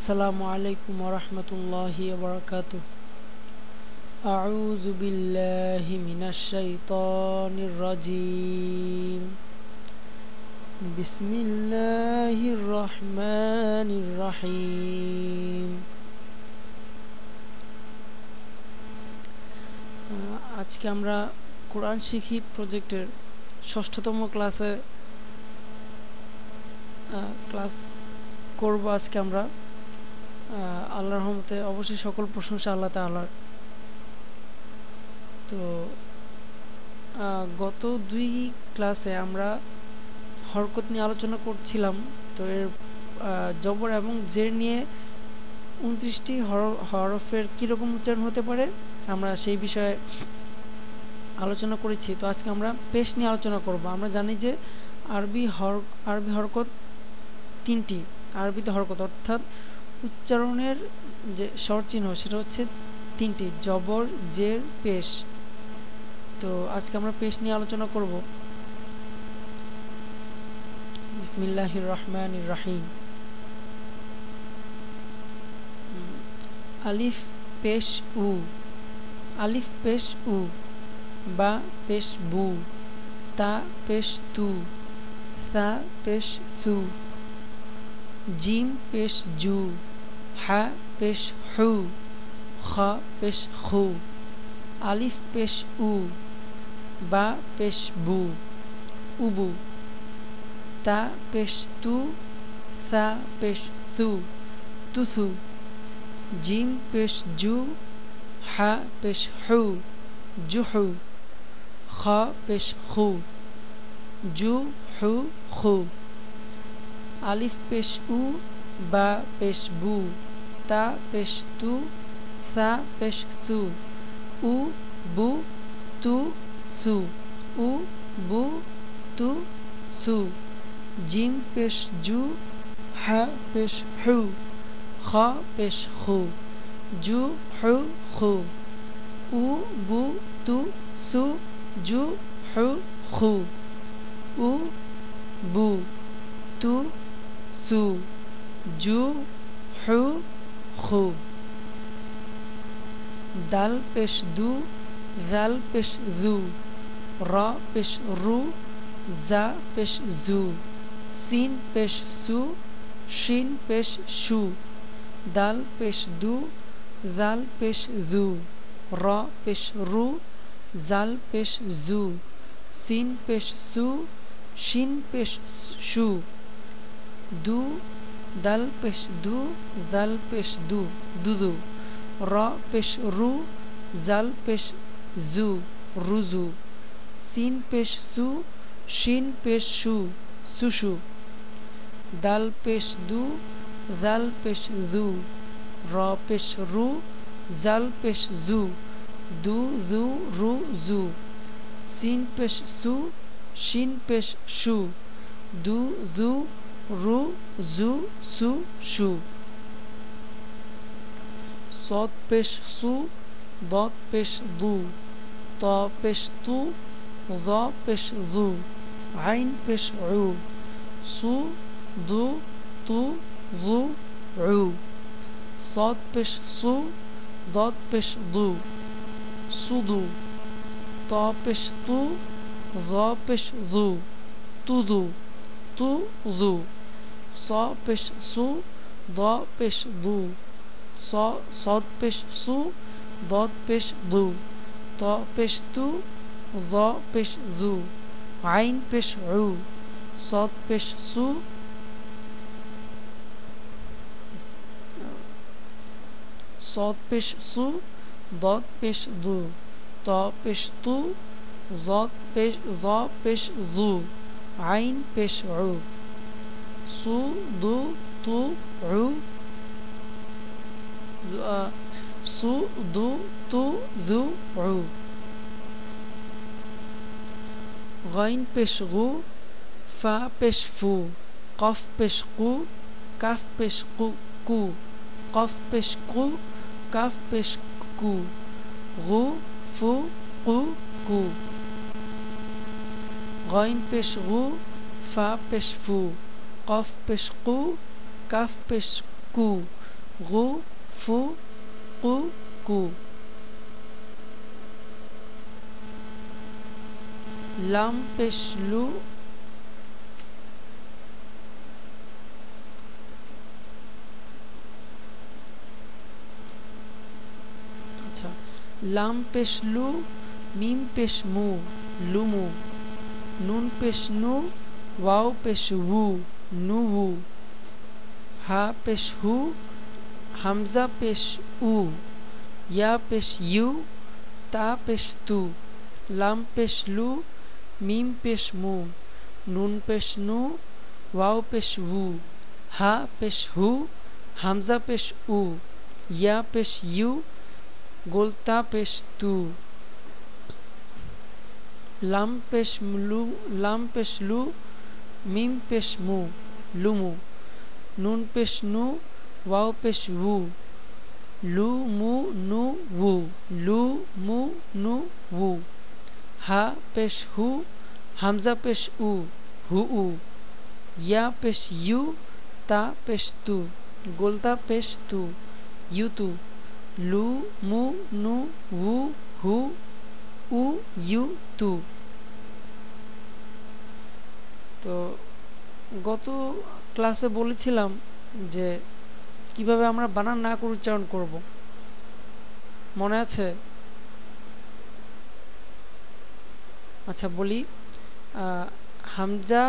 আসসালামু আলাইকুম ওয়া রাহমাতুল্লাহি ওয়া বারাকাতুহু। আউযু বিল্লাহি মিনাশ শাইতানির রাজীম। বিসমিল্লাহির রহমানির রহিম। আজকে আমরা কোরআন শিখি প্রজেক্টের ষষ্ঠতম ক্লাস করব। আজকে আমরা আল্লাহর রহমতে অবশ্যই সকল প্রশংসা আল্লাহ তাআলার। তো গত দুই ক্লাসে আমরা হরকত নিয়ে আলোচনা করছিলাম। তো এর জবর এবং জের নিয়ে 29টি হরফের কীরকম উচ্চারণ হতে পারে আমরা সেই বিষয়ে আলোচনা করেছি। তো আজকে আমরা পেশ নিয়ে আলোচনা করব। আমরা জানি যে আরবি হরকত তিনটি। আরবিতে হরকত অর্থাৎ উচ্চারণের যে স্বর চিহ্ন সেটা হচ্ছে তিনটি: জবর, জের, পেশ। তো আজকে আমরা পেশ নিয়ে আলোচনা করব। বিসমিল্লাহির রহমানির রহিম। আলিফ পেশ উ, আলিফ পেশ উ, বা পেশ বু, তা পেশ তু, সা পেশ সু, জিম পেশ জু, হা পেশ হু, খ পেশ খু। আলিফ পেশ উ, বা পেশ বু, উবু, তা পেশ তু, সা পেশ সু, তুসু, জিম পেশ জু, হা পেশ হু, জুহু, খ পেশ খু, জু হু খু। আলিফ পেশ উ, বা পেশ বু, তা পেশ তু, সা পেশ সু, উ বু তু সু, উ বু তু সু, জিম পেশ জু, হা পেশ হু, খ পেশ খু, জু হু খু, উ বু তু সু, জু হু খু, উ বু তু সু, জু হু খু। দাল পেশ দু, জাল পেশ জু, র পেশ রু, জা পেশ জু, সিন পেশ সু, শিন পেশ শু। দাল পেশ দু, জাল পেশ জু, র পেশ রু, জাল পেশ জু, সিন পেশ সু, শিন পেশ শু। দু, দাল পেশ দু, জাল পেশ দু, দুদু, র পেশ রু, জাল পেশ জু, রুজু, সিন পেশ সু, শিন পেশ শু, সুশু। দাল পেশ দু, জাল পেশ জু, র পেশ রু, জাল পেশ জু, দু জু রু জু, সিন পেশ সু, শিন পেশ শু, দু জু রু জু সু শু। صاد পেশ সু, ضاد পেশ দু, ত পেশ তু, ظ পেশ জু, আইন পেশ উ, সু দু তু জু উ। صاد পেশ সু, ضاد পেশ দু, সুদু, ত পেশ তু, ظ পেশ জু, তুদু, তু জু। স পেশ সু, দ পেশ দু, صاد পেশ সু, ضاد পেশ দু, ত পেশ তু, ظ পেশ জু, আইন পেশ উ। صاد পেশ সু, صاد পেশ সু, ضاد পেশ দু, ত পেশ তু, ظ পেশ জু, আইন পেশ উ। সু দু তু উ, সু দু তু জু উ। গাইন পেশ গু, ফা পেশ ফু, কফ পেশ কু, কাফ পেশ কু, কফ পেশ কু, কাফ পেশ কু, গু ফু কু কু। গাইন পেশ গু, ফা পেশ ফু, কফ পেশ কু, কাফ পেশ কু, গু ফু কু কু। লাম পেশ লু আচ্ছা, লাম পেশ লু মিম পেশ মু লুমু। নুন পেশ নু ওয়াও পেশ ওয়ু নুওয়ু। হা পেশ হু হামজা পেশ উ ইয়া পেশ ইউ তা পেশ তু। লাম পেশ লু মিম পেশ মু নুন পেশ নু ওয়াও পেশ ওয়ু হা পেশ হু হামজা পেশ উ ইয়া পেশ ইউ গোলতা পেশ তু। লাম পেশ লু মিম পেশ মু লুমু। নুন পেশ নু ওয়াও পেশ ওয়ু লু মু নু ওয়ু লু মু নু ওয়ু। হা পেশ হু হামজা পেশ উ হু উ ইয়া পেশ ইউ তা পেশ তু গোলতা পেশ তু ইউতু। লু মু নু ওয়ু হু উ ইউ তু। তো গত ক্লাসে বলেছিলাম যে কিভাবে আমরা বানান না করে উচ্চারণ করব, মনে আছে? আচ্ছা বলি, হামজা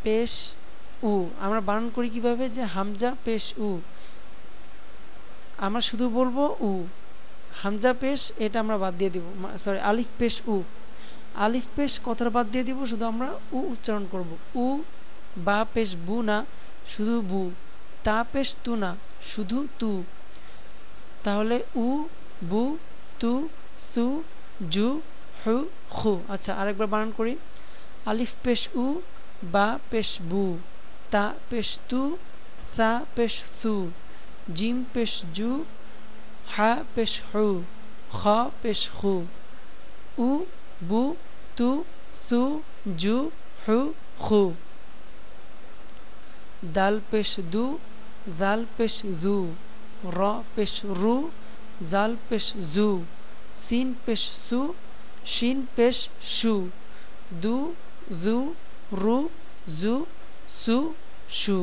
পেশ উ আমরা বানান করি কিভাবে, যে হামজা পেশ উ আমরা শুধু বলবো উ, হামজা পেশ এটা আমরা বাদ দিয়ে দিব, সরি আলিফ পেশ উ, আলিফ পেশ কথাটা বাদ দিয়ে দিব, শুধু আমরা উ উচ্চারণ করব। উ বা পেশ বু না, শুধু বু। তা পেশ তু না, শুধু তু। তাহলে উ বু তু সু জু হু খু। আচ্ছা আরেকবার বানান করি। আলিফ পেশ উ বা পেশ বু তা পেশ তু সা পেশ সু জিম পেশ জু হা পেশ হু খ পেশ খু। উ বু তু সু জু হু খু। দাল পেশ দু জাল পেশ জু র পেশ রু জাল পেশ জু সিন পেশ সু শিন পেশ শু দু জু রু জু সু শু।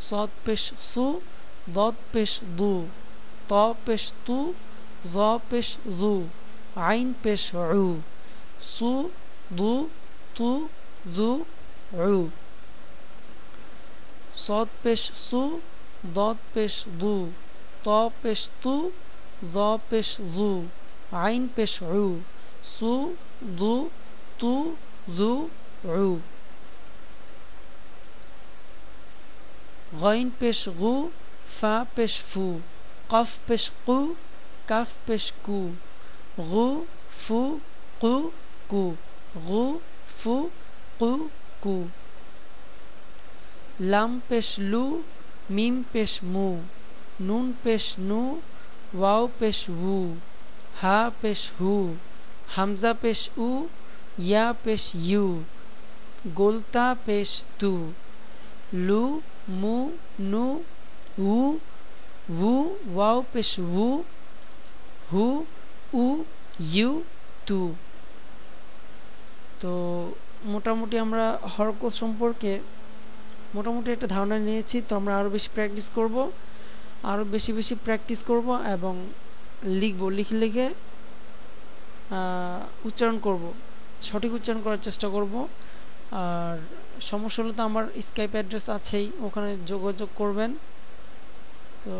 صاد পেশ সু ضاد পেশ দু ত পেশ তু জ পেশ জু আইন পেশ উ সু দু তু জু উ। صاد পেশ সু ضاد পেশ দু ত পেশ তু জ পেশ জু আইন পেশ উ সু দু তু জু উ। غين পেশ গু ফা পেশ ফু কফ পেশ কু কাফ পেশ কু গু ফু কু কু গু ফু কু কু। লাম পেশ লু মিম পেশ মু নুন পেশ নু ওয়াও পেশ ওয়ু হা পেশ হু হামজা পেশ উ ইয়া পেশ ইউ গোলতা পেশ তু। লু মু নু উ ওয়ু ওয়াও পেশ ওয়ু হু উ ইউ তু। তো মোটামুটি আমরা হরকত সম্পর্কে মোটামুটি একটা ধারণা নিয়েছি। তো আমরা আরও বেশি প্র্যাকটিস করব, আরও বেশি বেশি প্র্যাকটিস করব এবং লিখব, লিখে লিখে উচ্চারণ করব, সঠিক উচ্চারণ করার চেষ্টা করব। আর সমস্যা হলে তো আমার স্কাইপ অ্যাড্রেস আছেই, ওখানে যোগাযোগ করবেন। তো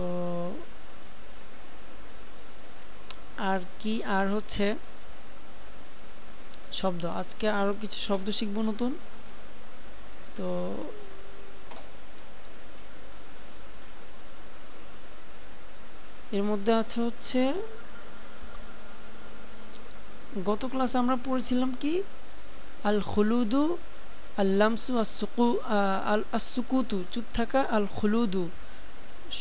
আর কি, আর হচ্ছে শব্দ, আজকে আরও কিছু শব্দ শিখব নতুন। তো এর মধ্যে আছে হচ্ছে গত ক্লাসে আমরা পড়েছিলাম কি আল খুলুদু আল লামসু আল সুকুতু চুপ থাকা, আল খুলুদু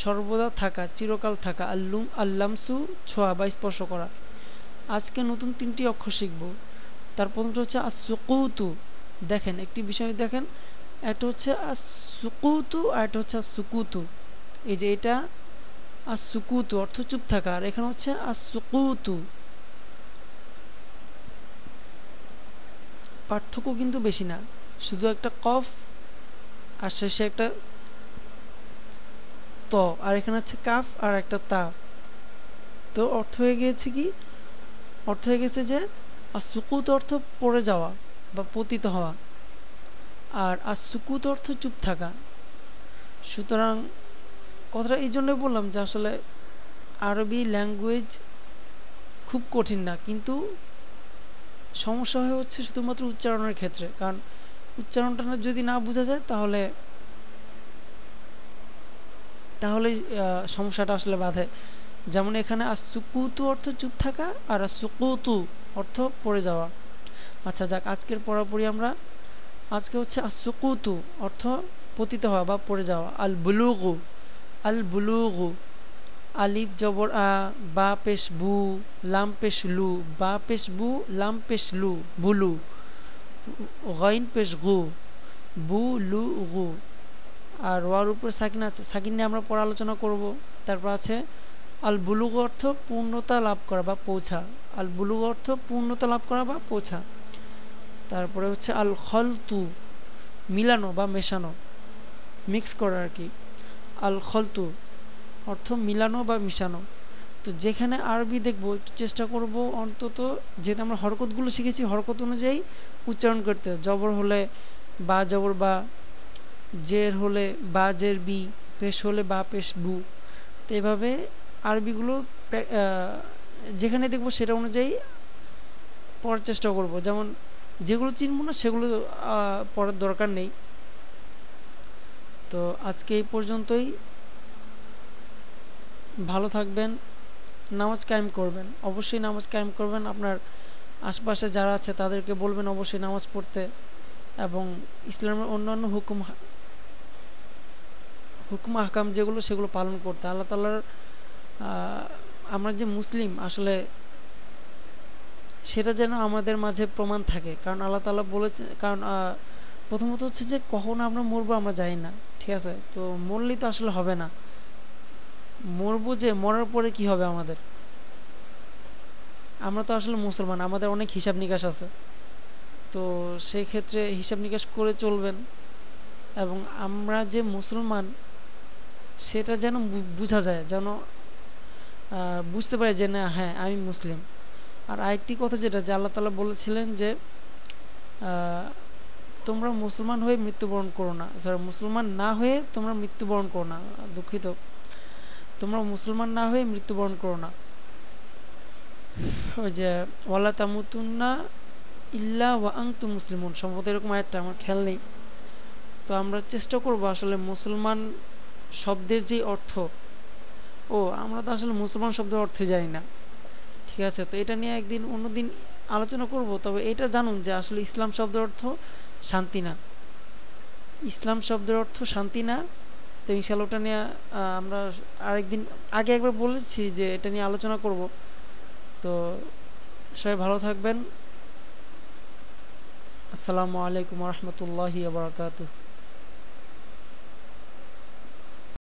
সর্বদা থাকা, চিরকাল থাকা, আল্লুম আল লামসু ছোঁয়া বা স্পর্শ করা। আজকে নতুন 3টি অক্ষর শিখব। তার প্রথমটা হচ্ছে আস সুকুতু। দেখেন একটি বিষয় দেখেন, একটা হচ্ছে আস সুকুতু আর একটা হচ্ছে আস সুকুতু। এই যে এটা আসুকুতু অর্থ চুপ থাকা, আর এখানে হচ্ছে আসুকুতু। পার্থক্য কিন্তু বেশি না, শুধু একটা কফ আর শেষে একটা ত, আর এখানে হচ্ছে কাফ আর একটা তা। তো অর্থ হয়ে গিয়েছে কি, অর্থ হয়ে গেছে যে আসুকুত অর্থ পড়ে যাওয়া বা পতিত হওয়া, আর আসুকুত অর্থ চুপ থাকা। সুতরাং কথাটা এই জন্যই বললাম যে আসলে আরবি ল্যাঙ্গুয়েজ খুব কঠিন না, কিন্তু সমস্যা হয়ে হচ্ছে শুধুমাত্র উচ্চারণের ক্ষেত্রে। কারণ উচ্চারণটা যদি না বোঝা যায় তাহলে তাহলে সমস্যাটা আসলে বাধে। যেমন এখানে আসুকুতু অর্থ চুপ থাকা আর আসুকুতু অর্থ পড়ে যাওয়া। আচ্ছা যাক, আজকের পড়াপড়ি আমরা আজকে হচ্ছে আসুকুতু অর্থ পতিত হওয়া বা পড়ে যাওয়া। আল বুলুগু, আল বুলুগু, আলিফ জবর আ, বা পেশ বু, লাম পেশ লু, বা পেশ বু, লাম পেশ লু, বুলু, গাইন পেশ গু, বু লু গু। আর ওয়ার উপর সাকিন আছে, সাকিন নিয়ে আমরা পরে আলোচনা করব। তারপর আছে আল বুলুগ অর্থ পূর্ণতা লাভ করা বা পৌঁছা, আল বুলুগ অর্থ পূর্ণতা লাভ করা বা পৌঁছা। তারপরে হচ্ছে আল খলতু, মিলানো বা মেশানো, মিক্স করা আর কি। আল খলতু অর্থ মিলানো বা মিশানো। তো যেখানে আরবি দেখবো একটু চেষ্টা করব অন্তত, যেহেতু আমরা হরকতগুলো শিখেছি হরকত অনুযায়ী উচ্চারণ করতে। জবর হলে বা জবর বা, জের হলে বা জের বি, পেশ হলে বা পেশ বু। তো এভাবে আরবিগুলো যেখানে দেখবো সেটা অনুযায়ী পড়ার চেষ্টা করব। যেমন যেগুলো চিনব না সেগুলো পড়ার দরকার নেই। তো আজকে এই পর্যন্তই। ভালো থাকবেন, নামাজ কায়েম করবেন, অবশ্যই নামাজ কায়েম করবেন। আপনার আশপাশে যারা আছে তাদেরকে বলবেন অবশ্যই নামাজ পড়তে, এবং ইসলামের অন্যান্য হুকুম আহকাম যেগুলো সেগুলো পালন করতে। আল্লাহ তাআলার আমরা যে মুসলিম আসলে সেটা যেন আমাদের মাঝে প্রমাণ থাকে। কারণ আল্লাহ তাআলা বলেছে, কারণ প্রথমত হচ্ছে যে কখন আমরা মরবো আমরা জানি না, ঠিক আছে? তো মরলেই তো আসলে হবে না, মরবো যে মরার পরে কি হবে আমাদের? আমরা তো আসলে মুসলমান, আমাদের অনেক হিসাব নিকাশ আছে। তো সেই ক্ষেত্রে হিসাব নিকাশ করে চলবেন, এবং আমরা যে মুসলমান সেটা যেন বোঝা যায়, যেন বুঝতে পারে যে না হ্যাঁ আমি মুসলিম। আর আরেকটি কথা যেটা যে আল্লাহ তাআলা বলেছিলেন যে তোমরা মুসলমান হয়ে মৃত্যুবরণ করো না, সরি মুসলমান না হয়ে তোমরা মৃত্যুবরণ করো না, দুঃখিত, তোমরা মুসলমান না হয়ে মৃত্যুবরণ করো না। ওই যে ওয়ালা তামুতুন্না ইল্লা ওয়া আনতুম মুসলিমুন, সম্ভবত এরকম আয়াতটা আমার খেয়াল নেই। তো আমরা চেষ্টা করব আসলে মুসলমান শব্দের যে অর্থ, আমরা তো আসলে মুসলমান শব্দের অর্থ জানি না, ঠিক আছে? তো এটা নিয়ে একদিন অন্যদিন আলোচনা করব। তবে এটা জানুন যে আসলে ইসলাম শব্দের অর্থ শান্তি না, ইসলাম শব্দের অর্থ শান্তি না। তো ইনশাআল্লাহ ওটা নিয়ে আমরা আরেকদিন, আগে একবার বলেছি যে এটা নিয়ে আলোচনা করব। তো সবাই ভালো থাকবেন। আসসালামু আলাইকুম ওয়া রাহমাতুল্লাহি ওয়া বারাকাতুহু।